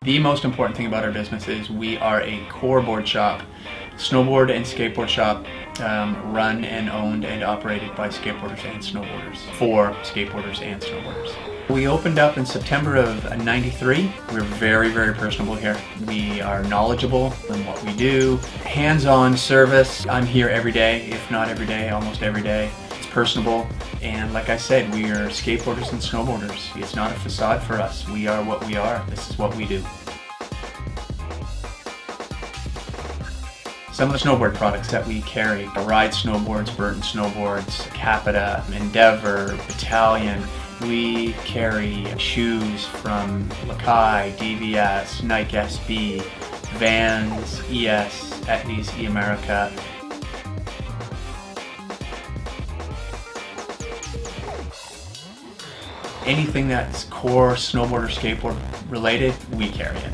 The most important thing about our business is we are a core board shop, snowboard and skateboard shop, run and owned and operated by skateboarders and snowboarders, for skateboarders and snowboarders. We opened up in September of '93. We're very, very personable here. We are knowledgeable in what we do. Hands-on service. I'm here every day, if not every day, almost every day. It's personable, and like I said, we are skateboarders and snowboarders. It's not a facade for us. We are what we are. This is what we do. Some of the snowboard products that we carry: Ride Snowboards, Burton Snowboards, Capita, Endeavor, Battalion. We carry shoes from Lakai, DVS, Nike SB, Vans, ES, Etnies, E-America. Anything that's core snowboard or skateboard related, we carry it.